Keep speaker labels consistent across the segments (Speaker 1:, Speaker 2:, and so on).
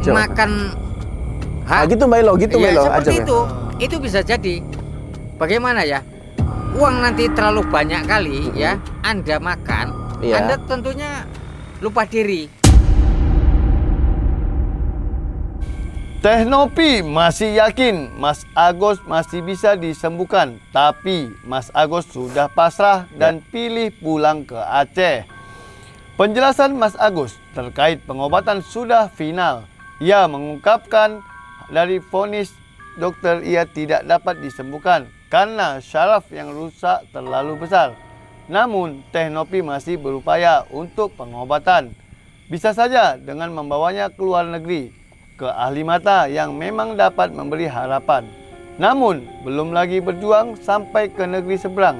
Speaker 1: makan hak.
Speaker 2: Gitu Mbak Ilo, gitu Mbak
Speaker 1: Ya,
Speaker 2: Ilo.
Speaker 1: seperti
Speaker 2: Aja,
Speaker 1: itu bisa jadi. Bagaimana ya? Uang nanti terlalu banyak kali ya, Anda makan,
Speaker 2: Iya.
Speaker 1: Anda tentunya lupa diri.
Speaker 3: Teh Nopi masih yakin Mas Agus masih bisa disembuhkan, tapi Mas Agus sudah pasrah dan pilih pulang ke Aceh. Penjelasan Mas Agus terkait pengobatan sudah final. Ia mengungkapkan dari vonis dokter ia tidak dapat disembuhkan karena syaraf yang rusak terlalu besar. Namun Teh Nopi masih berupaya untuk pengobatan. Bisa saja dengan membawanya ke luar negeri, ke ahli mata yang memang dapat memberi harapan. Namun, belum lagi berjuang sampai ke negeri seberang.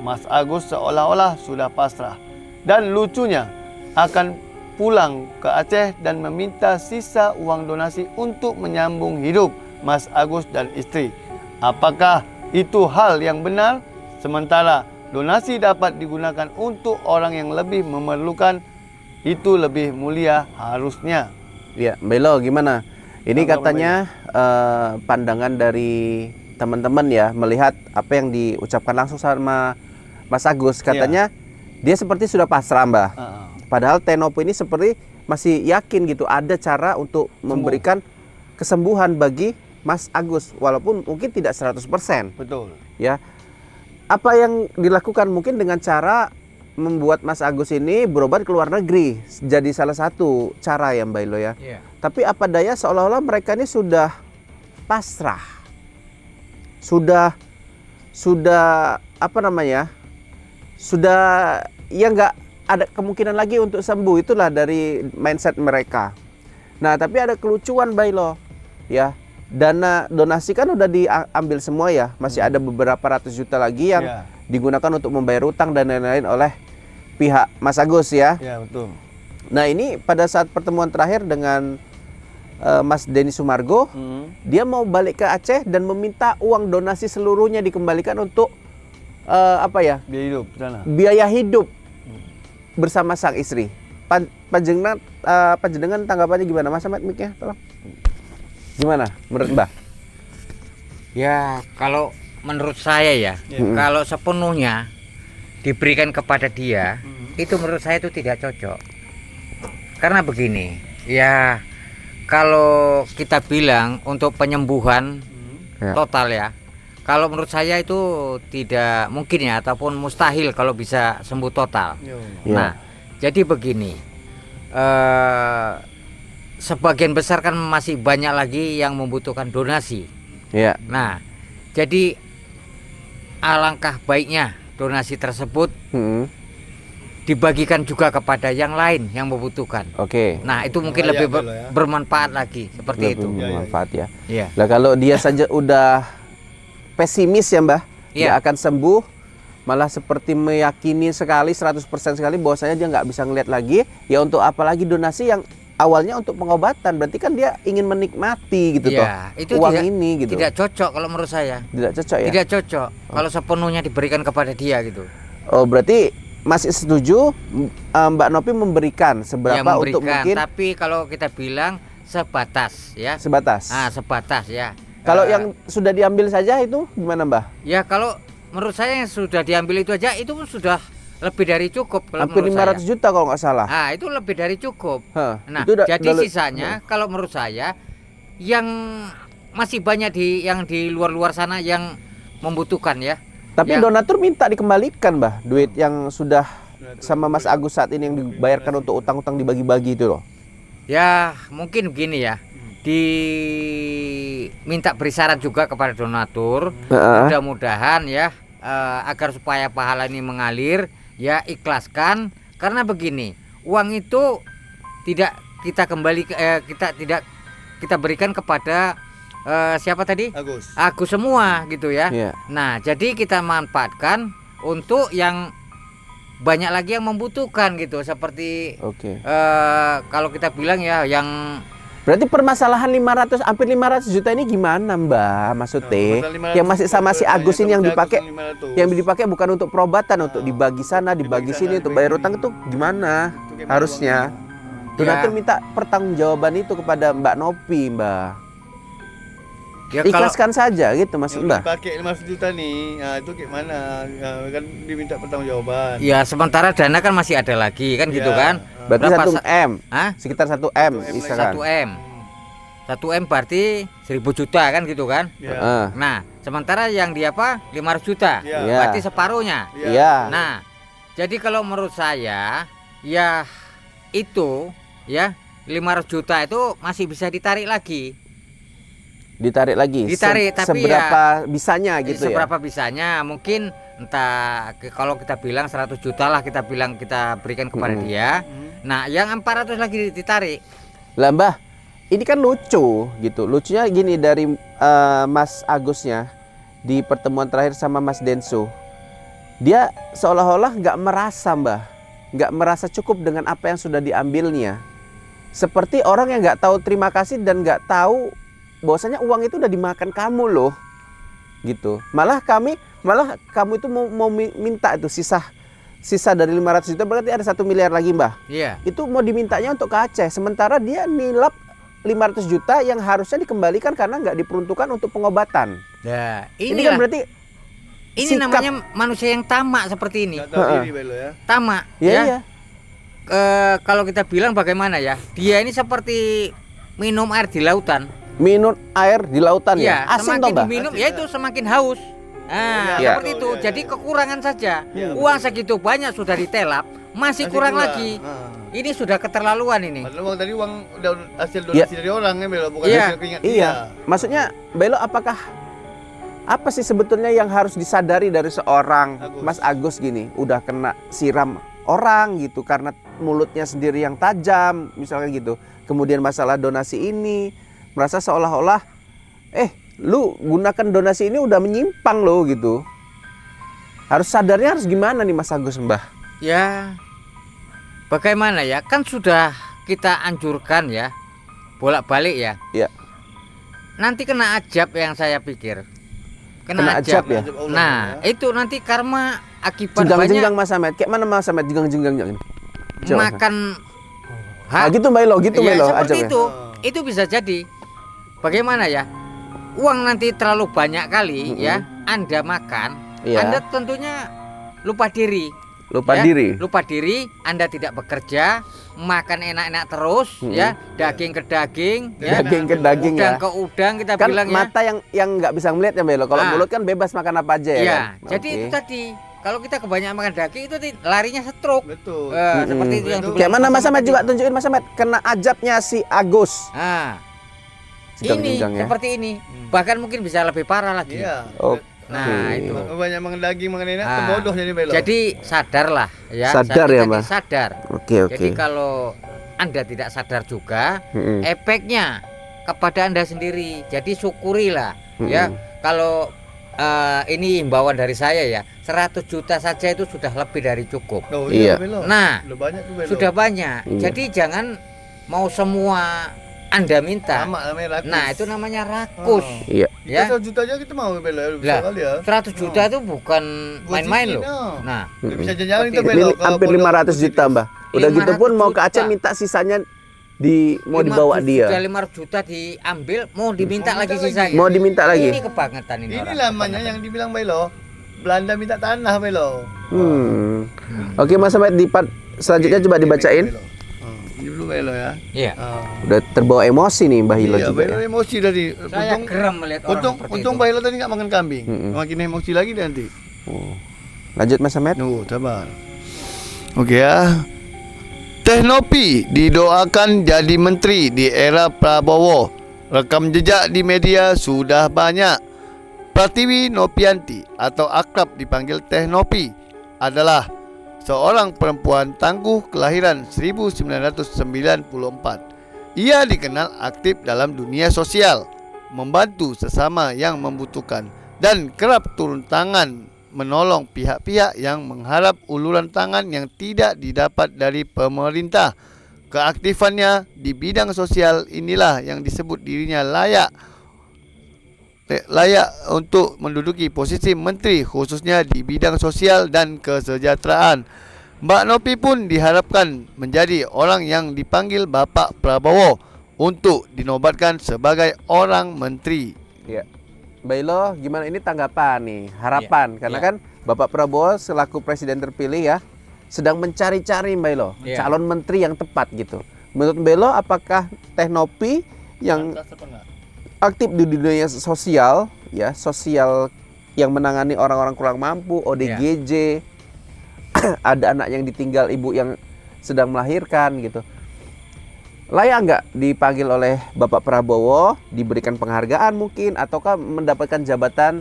Speaker 3: Mas Agus seolah-olah sudah pasrah. Dan lucunya, akan pulang ke Aceh dan meminta sisa uang donasi untuk menyambung hidup Mas Agus dan istri. Apakah itu hal yang benar? Sementara donasi dapat digunakan untuk orang yang lebih memerlukan, itu lebih mulia harusnya.
Speaker 2: Ya, Mbak Ilo gimana? Ini katanya pandangan dari teman-teman ya, melihat apa yang diucapkan langsung sama Mas Agus. Katanya dia seperti sudah pasrah, Mbak. Padahal Teh Nopi ini seperti masih yakin gitu ada cara untuk memberikan kesembuhan bagi Mas Agus, walaupun mungkin tidak 100%.
Speaker 3: Betul.
Speaker 2: Ya. Apa yang dilakukan mungkin dengan cara membuat Mas Agus ini berobat ke luar negeri, jadi salah satu cara ya Mbak Ilo ya. Tapi apa daya seolah-olah mereka ini sudah pasrah, sudah apa namanya, sudah ya nggak ada kemungkinan lagi untuk sembuh, itulah dari mindset mereka. Nah tapi ada kelucuan Mbak Ilo ya, dana donasi kan udah diambil semua ya, masih ada beberapa ratus juta lagi yang digunakan untuk membayar utang dan lain-lain oleh pihak Mas Agus ya.
Speaker 3: Ya betul.
Speaker 2: Nah ini pada saat pertemuan terakhir dengan Mas Denny Sumargo, dia mau balik ke Aceh dan meminta uang donasi seluruhnya dikembalikan untuk apa ya?
Speaker 3: Biaya hidup sana.
Speaker 2: Biaya hidup bersama sang istri. Panjenengan tanggapannya gimana Mas Ahmad, mic-nya tolong. Gimana menurut Mbah?
Speaker 1: Ya kalau menurut saya ya, kalau sepenuhnya diberikan kepada dia, itu menurut saya itu tidak cocok. Karena begini, ya kalau kita bilang untuk penyembuhan total ya, kalau menurut saya itu tidak mungkin ya, ataupun mustahil kalau bisa sembuh total. Nah, jadi begini, sebagian besar kan masih banyak lagi yang membutuhkan donasi. Nah, jadi alangkah baiknya donasi tersebut dibagikan juga kepada yang lain yang membutuhkan. Nah itu mungkin lebih bermanfaat lagi seperti itu.
Speaker 2: Bermanfaat ya. Nah kalau dia saja udah pesimis ya Mbah, dia akan sembuh, malah seperti meyakini sekali 100% sekali bahwasanya dia nggak bisa ngelihat lagi, ya untuk apa lagi donasi yang awalnya untuk pengobatan, berarti kan dia ingin menikmati gitu
Speaker 1: itu
Speaker 2: uang
Speaker 1: tidak,
Speaker 2: ini gitu.
Speaker 1: Tidak cocok kalau menurut saya.
Speaker 2: Tidak cocok ya?
Speaker 1: Tidak cocok kalau sepenuhnya diberikan kepada dia gitu.
Speaker 2: Oh berarti masih setuju Mbak Nopi memberikan seberapa untuk mungkin?
Speaker 1: Tapi kalau kita bilang sebatas ya.
Speaker 2: Sebatas?
Speaker 1: Sebatas ya.
Speaker 2: Kalau yang sudah diambil saja itu gimana Mbah?
Speaker 1: Ya kalau menurut saya yang sudah diambil itu aja itu sudah lebih dari cukup.
Speaker 2: Hampir 500 juta kalau nggak salah.
Speaker 1: Itu lebih dari cukup. Nah,
Speaker 2: itu
Speaker 1: jadi sisanya kalau menurut saya yang masih banyak yang di luar sana yang membutuhkan ya.
Speaker 2: Tapi donatur minta dikembalikan Mbah, duit yang sudah sama Mas Agus saat ini yang dibayarkan untuk utang-utang dibagi-bagi itu loh.
Speaker 1: Ya mungkin begini ya, diminta beri syarat juga kepada donatur, mudah-mudahan ya agar supaya pahala ini mengalir. Ya ikhlaskan, karena begini, uang itu tidak kita kita berikan kepada siapa tadi? Agus semua gitu ya. Nah jadi kita manfaatkan untuk yang banyak lagi yang membutuhkan gitu, seperti kalau kita bilang ya yang.
Speaker 2: Berarti permasalahan hampir 500 juta ini gimana Mbak? Maksudnya yang masih sama si Agus ini yang dipakai bukan untuk perobatan, untuk dibagi sana, dibagi sini, untuk bayar utang itu gimana harusnya? Donatur
Speaker 1: Ya.
Speaker 2: minta pertanggungjawaban itu kepada Mbak Nopi, Mbak.
Speaker 1: Ya kalau
Speaker 2: Ikhlaskan saja gitu Mas
Speaker 3: Yang
Speaker 2: Mbak.
Speaker 3: dipakai 500 juta nih, nah, itu kayak mana? Kan diminta pertanggungjawaban.
Speaker 1: ya sementara dana kan masih ada lagi kan gitu
Speaker 3: Ya.
Speaker 1: kan.
Speaker 2: Berarti
Speaker 1: Berapa
Speaker 2: 1 M.
Speaker 1: Hah?
Speaker 2: Sekitar 1 M
Speaker 3: 1 M
Speaker 2: misalkan.
Speaker 1: 1 M. 1 M berarti 1.000 juta kan gitu kan.
Speaker 3: Ya.
Speaker 2: Heeh.
Speaker 1: Nah, sementara yang dia apa? 500 juta.
Speaker 3: Ya.
Speaker 2: Iya.
Speaker 1: Berarti separuhnya.
Speaker 2: Iya.
Speaker 1: Nah, jadi kalau menurut saya ya itu ya 500 juta itu masih bisa ditarik lagi.
Speaker 2: Ditarik lagi.
Speaker 1: Ditarik, tapi
Speaker 2: seberapa bisanya gitu ya.
Speaker 1: Seberapa bisanya mungkin entah kalau kita bilang 100 juta lah kita bilang kita berikan kepada dia. Nah, yang 400 lagi ditarik.
Speaker 2: Lah Mbah, ini kan lucu gitu. Lucunya gini dari Mas Agusnya di pertemuan terakhir sama Mas Denso. Dia seolah-olah nggak merasa Mbah, nggak merasa cukup dengan apa yang sudah diambilnya. Seperti orang yang nggak tahu terima kasih dan nggak tahu bahwasanya uang itu udah dimakan kamu loh, gitu. Malah kamu itu mau minta itu sisa dari 500 juta berarti ada 1 miliar lagi Mbah.
Speaker 1: Iya.
Speaker 2: Itu mau dimintanya untuk ke Aceh, sementara dia nilap 500 juta yang harusnya dikembalikan karena nggak diperuntukkan untuk pengobatan.
Speaker 1: Nah,
Speaker 2: Ini kan berarti
Speaker 1: ini
Speaker 2: sikap-
Speaker 1: namanya manusia yang tamak seperti ini.
Speaker 3: Nggak tahu diri Belo ya.
Speaker 1: Tamak
Speaker 2: ya,
Speaker 1: ya.
Speaker 2: iya.
Speaker 1: Kalau kita bilang bagaimana ya? Dia ini seperti minum air di lautan.
Speaker 2: Minum air di lautan ya.
Speaker 1: Iya,
Speaker 2: Asin toh,
Speaker 1: semakin
Speaker 2: Mbah?
Speaker 1: diminum
Speaker 3: Asin,
Speaker 1: ya
Speaker 3: ya.
Speaker 1: itu semakin haus. Nah,
Speaker 2: Iya.
Speaker 1: seperti itu.
Speaker 3: Iya,
Speaker 1: Jadi
Speaker 3: iya.
Speaker 1: kekurangan saja.
Speaker 3: Iya,
Speaker 1: Uang segitu banyak sudah ditelap, masih kurang lagi. Ini sudah keterlaluan ini.
Speaker 3: Padahal uang tadi udah hasil donasi dari orang ya Belo, bukan
Speaker 1: Iya.
Speaker 3: hasil keringat
Speaker 2: Iya.
Speaker 3: dia.
Speaker 2: Maksudnya Belo apa sih sebetulnya yang harus disadari dari seorang
Speaker 3: Agus.
Speaker 2: Mas Agus gini, udah kena siram orang gitu karena mulutnya sendiri yang tajam misalnya gitu. Kemudian masalah donasi ini merasa seolah-olah lu gunakan donasi ini udah menyimpang loh gitu. Harus sadarnya harus gimana nih Mas Agus Mbah?
Speaker 1: Ya, bagaimana ya? Kan sudah kita anjurkan ya, bolak-balik ya.
Speaker 2: Iya.
Speaker 1: Nanti kena ajab yang saya pikir.
Speaker 2: Kena ajab ya?
Speaker 3: Ajab Allah
Speaker 1: Nah,
Speaker 3: ya.
Speaker 1: itu nanti karma akibat
Speaker 2: Jenggang-jenggang
Speaker 1: banyak
Speaker 2: Mas Ahmed. Kayak mana Mas Ahmed jenggang-jenggang ini? Coba.
Speaker 1: makan.
Speaker 2: Ah, gitu Melo, gitu
Speaker 1: ya,
Speaker 2: Melo
Speaker 1: seperti
Speaker 2: ajabnya.
Speaker 1: itu. Itu bisa jadi. Bagaimana ya? Uang nanti terlalu banyak kali ya, Anda makan,
Speaker 2: Iya.
Speaker 1: Anda tentunya lupa diri.
Speaker 2: Lupa
Speaker 1: ya.
Speaker 2: diri.
Speaker 1: Lupa diri, Anda tidak bekerja, makan enak-enak terus ya, daging ke daging ya.
Speaker 2: Daging ke daging
Speaker 1: Udang
Speaker 2: ya.
Speaker 1: ke udang kita
Speaker 2: Kan
Speaker 1: bilang ya.
Speaker 2: mata yang nggak bisa melihat ya Melo. Kalau
Speaker 1: Ah.
Speaker 2: mulut kan bebas makan apa aja ya.
Speaker 1: Iya,
Speaker 2: kan?
Speaker 1: jadi
Speaker 2: Oke.
Speaker 1: itu tadi. Kalau kita kebanyakan makan daging itu larinya stroke.
Speaker 3: Betul.
Speaker 1: Seperti itu yang
Speaker 3: Betul.
Speaker 1: dibilang
Speaker 2: Kayak mana Mas Ahmed
Speaker 1: tadi.
Speaker 2: juga tunjukin Mas Ahmed kena ajabnya si Agus.
Speaker 1: Nah, ini
Speaker 2: Jenggang-jenggang ya.
Speaker 1: seperti ini. Bahkan mungkin bisa lebih parah lagi.
Speaker 3: Iya.
Speaker 2: Oh.
Speaker 1: Nah,
Speaker 2: Oke.
Speaker 1: itu.
Speaker 3: Banyak makan daging, makan enak,
Speaker 1: Ah.
Speaker 3: bodoh jadi Belo.
Speaker 1: Jadi sadarlah ya.
Speaker 2: Sadar
Speaker 1: Kita
Speaker 2: ya,
Speaker 1: ini
Speaker 2: Mbak?
Speaker 1: Sadar.
Speaker 2: Oke, oke.
Speaker 1: Jadi kalau Anda tidak sadar juga,
Speaker 2: Mm-mm.
Speaker 1: efeknya kepada Anda sendiri. Jadi syukurilah
Speaker 2: Mm-mm.
Speaker 1: ya. Kalau ini himbauan dari saya ya, 100 juta saja itu sudah lebih dari cukup.
Speaker 3: Oh,
Speaker 2: Iya.
Speaker 3: Belo.
Speaker 1: Nah,
Speaker 3: Udah banyak tuh Belo.
Speaker 1: sudah banyak.
Speaker 2: Iya.
Speaker 1: Jadi jangan mau semua Anda minta.
Speaker 3: Sama namanya rakus.
Speaker 1: Nah, itu namanya rakus.
Speaker 3: Oh.
Speaker 2: Iya.
Speaker 1: Ya.
Speaker 3: 100 juta aja kita mau Belo,
Speaker 1: Lah,
Speaker 3: bisa kali ya.
Speaker 1: 100 juta itu bukan
Speaker 3: Buat
Speaker 1: main-main
Speaker 3: cincin,
Speaker 1: loh.
Speaker 3: oh.
Speaker 1: Nah,
Speaker 3: Nggak bisa jalan itu
Speaker 1: Seperti
Speaker 3: Belo.
Speaker 2: Ini hampir 500 juta Mbah. Udah gitu pun mau ke Aceh
Speaker 1: 500 juta.
Speaker 2: minta sisanya mau dibawa
Speaker 1: 500
Speaker 2: dia.
Speaker 1: juta, 500 juta diambil, mau diminta lagi sisanya.
Speaker 2: Mau diminta lagi.
Speaker 1: Ini kebangetan ini.
Speaker 3: Ini
Speaker 1: orang.
Speaker 3: namanya yang dibilang Belo. Belanda minta tanah Belo.
Speaker 2: Oke Mas Ahmed di part selanjutnya coba dibacain.
Speaker 3: Belo. Ini dulu Belo ya.
Speaker 1: Iya.
Speaker 2: Udah terbawa emosi nih Mbah Hilo
Speaker 3: Iya,
Speaker 2: juga
Speaker 3: Belo
Speaker 2: ya.
Speaker 3: emosi tadi.
Speaker 1: Saya geram melihat orang seperti
Speaker 3: Untung
Speaker 1: itu.
Speaker 3: Belo tadi nggak makan kambing. Makin emosi lagi dia nanti.
Speaker 2: Lanjut Mas Ahmed.
Speaker 3: Sabar. Oke ya. Tehnopi didoakan jadi menteri di era Prabowo. Rekam jejak di media sudah banyak. Pratiwi Nopianti atau akrab dipanggil Tehnopi adalah seorang perempuan tangguh kelahiran 1994. Ia dikenal aktif dalam dunia sosial, membantu sesama yang membutuhkan dan kerap turun tangan menolong pihak-pihak yang mengharap uluran tangan yang tidak didapat dari pemerintah. Keaktifannya di bidang sosial inilah yang disebut dirinya layak untuk menduduki posisi menteri khususnya di bidang sosial dan kesejahteraan. Mbak Nopi pun diharapkan menjadi orang yang dipanggil Bapak Prabowo untuk dinobatkan sebagai orang menteri.
Speaker 2: Ya. Mbak Ilo, gimana ini tanggapan nih, harapan? Karena kan Bapak Prabowo selaku presiden terpilih ya, sedang mencari-cari Mbak Ilo, calon menteri yang tepat gitu. Menurut Mbak Ilo, apakah Teh Nopi yang aktif di dunia sosial, ya, sosial yang menangani orang-orang kurang mampu, ODGJ, ada anak yang ditinggal ibu yang sedang melahirkan gitu, layak nggak dipanggil oleh Bapak Prabowo, diberikan penghargaan mungkin, ataukah mendapatkan jabatan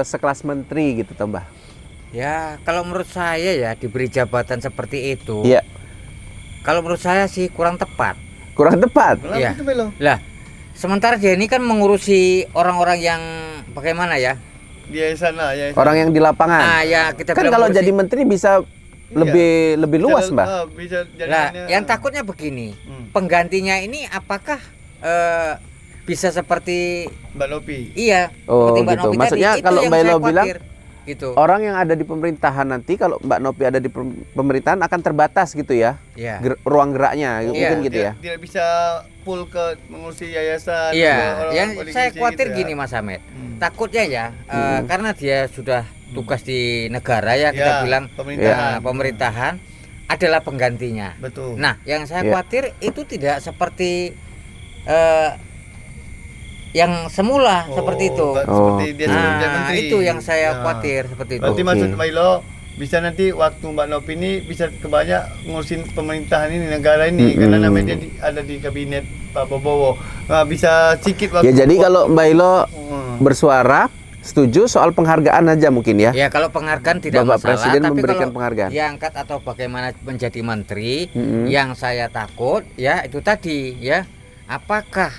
Speaker 2: sekelas menteri gitu, Mbah?
Speaker 1: Ya, kalau menurut saya ya diberi jabatan seperti itu.
Speaker 2: Iya.
Speaker 1: Kalau menurut saya sih kurang tepat.
Speaker 2: Kurang tepat.
Speaker 1: Iya. Lah, sementara dia ini kan mengurusi orang-orang yang bagaimana ya?
Speaker 3: Di yayasan lah, yayasan.
Speaker 2: Orang yang di lapangan.
Speaker 1: Ya kita
Speaker 2: kan
Speaker 1: bilang
Speaker 2: kalau
Speaker 1: mengurusi-
Speaker 2: jadi menteri bisa lebih luas, Mbak.
Speaker 3: Bisa
Speaker 1: Lah, yang takutnya begini, penggantinya ini apakah bisa seperti
Speaker 3: Mbak Nopi.
Speaker 1: iya,
Speaker 2: Oh,
Speaker 1: seperti Mbak
Speaker 2: gitu.
Speaker 1: Nopi
Speaker 2: Maksudnya
Speaker 1: tadi, itu
Speaker 2: kalau
Speaker 1: yang
Speaker 2: Mbak
Speaker 1: saya
Speaker 2: Ilo bilang,
Speaker 1: khawatir, gitu.
Speaker 2: Orang yang ada di pemerintahan nanti, kalau Mbak Nopi ada di pemerintahan akan terbatas gitu ya,
Speaker 1: Iya.
Speaker 2: ruang geraknya, mungkin gitu ya.
Speaker 3: Tidak bisa full ke mengurusi yayasan. ke
Speaker 1: Iya,
Speaker 3: orang
Speaker 1: yang
Speaker 3: ODGJ
Speaker 1: saya khawatir
Speaker 3: gitu ya.
Speaker 1: gini Mas Ahmed. Takutnya ya, karena dia sudah tugas di negara ya, kita
Speaker 3: Ya,
Speaker 1: bilang
Speaker 3: pemerintahan.
Speaker 1: pemerintahan adalah penggantinya.
Speaker 3: Betul.
Speaker 1: Nah, yang saya
Speaker 2: Iya.
Speaker 1: khawatir itu tidak seperti yang semula seperti itu.
Speaker 3: Seperti dia sebelum jadi
Speaker 1: Nah,
Speaker 3: menteri.
Speaker 1: itu yang saya
Speaker 3: Ya.
Speaker 1: khawatir seperti itu.
Speaker 3: Berarti
Speaker 2: Oke.
Speaker 3: maksud Mbak Ilo bisa nanti waktu Mbak Nopi ini bisa kebanyak ngurusin pemerintahan ini, negara ini, karena namanya dia ada di kabinet Pak Prabowo. Nah, bisa sedikit waktu.
Speaker 2: Ya jadi kalau Mbak Ilo bersuara setuju soal penghargaan aja mungkin ya.
Speaker 1: Ya kalau penghargaan tidak
Speaker 2: Bapak
Speaker 1: masalah,
Speaker 2: Presiden
Speaker 1: tapi
Speaker 2: memberikan
Speaker 1: kalau
Speaker 2: penghargaan.
Speaker 1: diangkat atau bagaimana menjadi menteri, yang saya takut ya itu tadi ya, apakah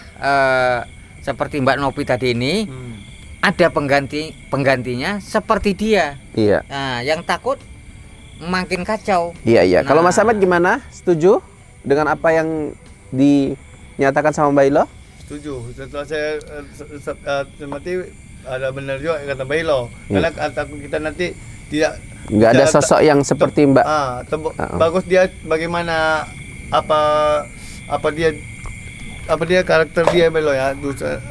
Speaker 1: seperti Mbak Nopi tadi ini ada penggantinya seperti dia.
Speaker 2: Iya.
Speaker 1: Nah, yang takut makin kacau.
Speaker 2: Iya, iya. Kalau
Speaker 1: Nah.
Speaker 2: Mas Ahmad gimana? Setuju dengan apa yang dinyatakan sama Mbak Ilo?
Speaker 3: Setuju. Setelah saya semati ada benar juga yang kata Mbak Ilo.
Speaker 2: Iya.
Speaker 3: Karena takut kita nanti tidak
Speaker 2: Nggak ada sosok yang seperti Mbak.
Speaker 3: bagus dia bagaimana apa dia karakter dia Mbak Ilo ya.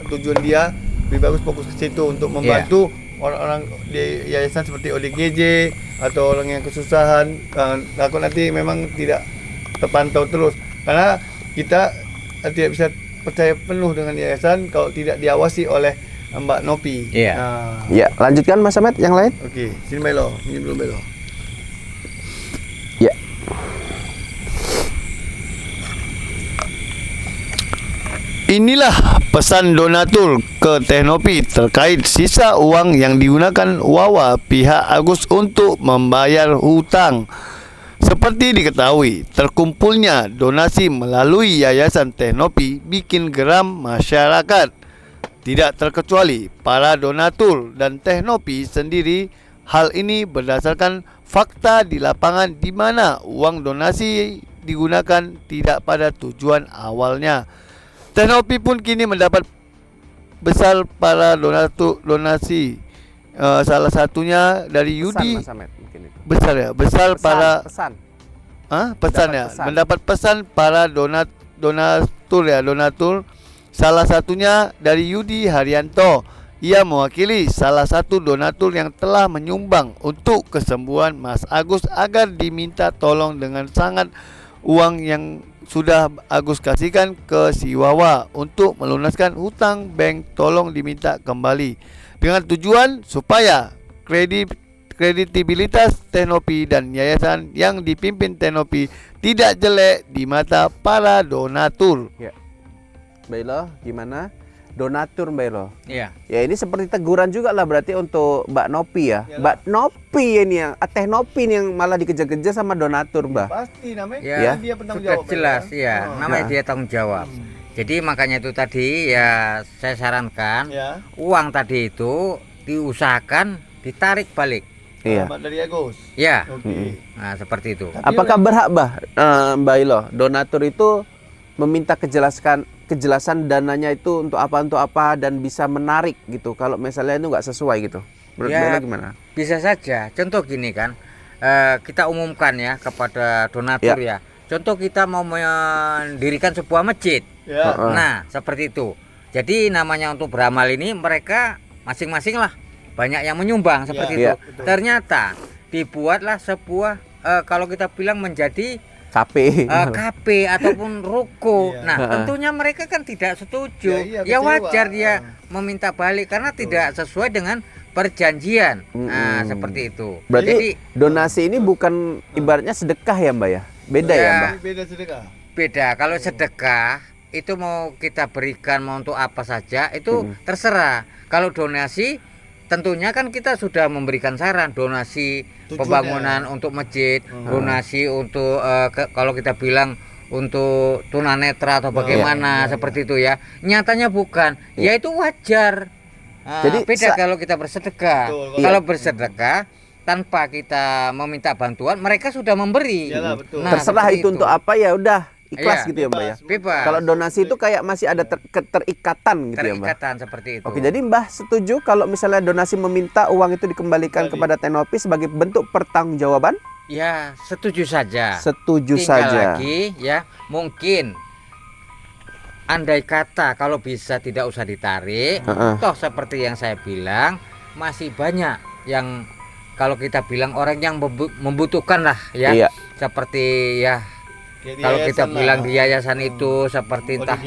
Speaker 3: Tujuan dia lebih bagus fokus ke situ untuk membantu orang-orang di yayasan seperti ODGJ atau orang yang kesusahan. Takut nanti memang tidak terpantau terus karena kita tidak bisa percaya penuh dengan yayasan kalau tidak diawasi oleh Mbak Nopi.
Speaker 1: Iya.
Speaker 2: Ya, lanjutkan Mas Ahmad yang lain.
Speaker 3: Oke, sini Mbak Ilo, ini belum Mbak Ilo.
Speaker 2: Ya.
Speaker 3: Inilah pesan donatur ke Teh Nopi terkait sisa uang yang digunakan Wawa pihak Agus untuk membayar hutang. Seperti diketahui, terkumpulnya donasi melalui Yayasan Teh Nopi bikin geram masyarakat. Tidak terkecuali para donatur dan Teh Nopi sendiri. Hal ini berdasarkan fakta di lapangan di mana uang donasi digunakan tidak pada tujuan awalnya. Teh Nopi pun kini mendapat besar para donasi. Salah satunya dari Yudi.
Speaker 2: Mas Ahmad mungkin itu.
Speaker 3: Besar ya, besar para
Speaker 2: pesan.
Speaker 3: pesan ya.
Speaker 2: Pesan.
Speaker 3: Mendapat pesan para donatur. Salah satunya dari Yudi Haryanto. Ia mewakili salah satu donatur yang telah menyumbang untuk kesembuhan Mas Agus agar diminta tolong dengan sangat uang yang sudah Agus kasihkan ke si Wawa untuk melunaskan hutang bank, tolong diminta kembali dengan tujuan supaya kredibilitas Teh Nopi dan yayasan yang dipimpin Teh Nopi tidak jelek di mata para donatur.
Speaker 2: Ya. Mbak Ilo, gimana? Donatur Mbak Ilo.
Speaker 1: Iya.
Speaker 2: Ya ini seperti teguran juga lah berarti untuk Mbak Nopi ya. Mbak Nopi ini yang Teh Nopi ini yang malah dikejar-kejar sama donatur, Mbak.
Speaker 3: Pasti namanya
Speaker 1: Ya,
Speaker 3: dia penanggung
Speaker 1: sudah
Speaker 3: jawab.
Speaker 1: jelas ya, namanya
Speaker 2: Nah.
Speaker 1: dia tanggung jawab. Jadi makanya itu tadi ya saya sarankan
Speaker 3: Ya.
Speaker 1: uang tadi itu diusahakan ditarik balik.
Speaker 2: Iya.
Speaker 3: Dari Agus.
Speaker 1: Ya,
Speaker 3: Oke.
Speaker 1: nah seperti itu.
Speaker 2: Apakah berhak Mbak Ilo, donatur itu meminta kejelasan dananya itu untuk apa dan bisa menarik gitu kalau misalnya itu nggak sesuai gitu. Menurut
Speaker 1: Ya.
Speaker 2: Mbak Ilo gimana?
Speaker 1: Bisa saja. Contoh gini kan, kita umumkan ya kepada donatur ya. Contoh kita mau mendirikan sebuah masjid.
Speaker 3: Ya.
Speaker 1: Nah, seperti itu. Jadi namanya untuk beramal ini mereka masing-masing lah banyak yang menyumbang seperti itu. Ternyata dibuatlah sebuah kalau kita bilang menjadi KP ataupun ruko. Nah, tentunya mereka kan tidak setuju. Ya wajar dia meminta balik karena tidak sesuai dengan perjanjian. Nah, seperti itu.
Speaker 2: Berarti
Speaker 1: Jadi
Speaker 2: donasi ini bukan ibaratnya sedekah ya Mbak ya? Beda ya Mbak?
Speaker 3: Beda sedekah.
Speaker 1: beda. Kalau sedekah itu mau kita berikan mau untuk apa saja itu terserah. Kalau donasi tentunya kan kita sudah memberikan saran donasi pembangunan untuk masjid, donasi untuk kalau kita bilang untuk tunanetra atau bagaimana seperti itu ya. Nyatanya bukan. Ya itu wajar. Jadi beda kalau kita bersedekah. Kalau bersedekah tanpa kita meminta bantuan, mereka sudah memberi.
Speaker 3: Iyalah, betul.
Speaker 1: Nah,
Speaker 2: terserah itu untuk apa ya udah ikhlas gitu ya Mbak ya.
Speaker 1: Bebas.
Speaker 2: Kalau donasi itu kayak masih ada keterikatan gitu ya Mbak.
Speaker 1: Terikatan seperti itu.
Speaker 2: Oke, jadi Mbah setuju kalau misalnya donasi meminta uang itu dikembalikan kepada Tenopi sebagai bentuk pertanggungjawaban?
Speaker 1: Ya, setuju saja.
Speaker 2: Setuju
Speaker 1: Tinggal
Speaker 2: saja.
Speaker 1: lagi ya, mungkin andai kata kalau bisa tidak usah ditarik, toh seperti yang saya bilang masih banyak yang kalau kita bilang orang yang membutuhkan lah ya.
Speaker 2: Iya.
Speaker 1: Seperti ya kalau kita bilang di yayasan itu seperti entah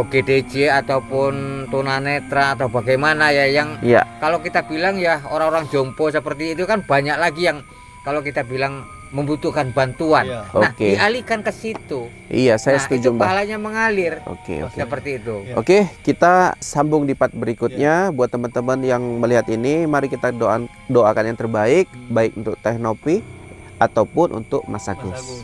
Speaker 1: GDJ ataupun tunanetra atau bagaimana ya yang kalau kita bilang ya orang-orang jompo seperti itu kan banyak lagi yang kalau kita bilang membutuhkan bantuan. Nah, dialihkan ke situ.
Speaker 2: Iya, saya setuju
Speaker 1: itu
Speaker 2: Mbak.
Speaker 1: pahalanya mengalir.
Speaker 2: Oke.
Speaker 1: Seperti itu.
Speaker 2: Oke, kita sambung di part berikutnya. Buat teman-teman yang melihat ini, mari kita doakan yang terbaik baik untuk Teh Nopi ataupun untuk Mas Agus.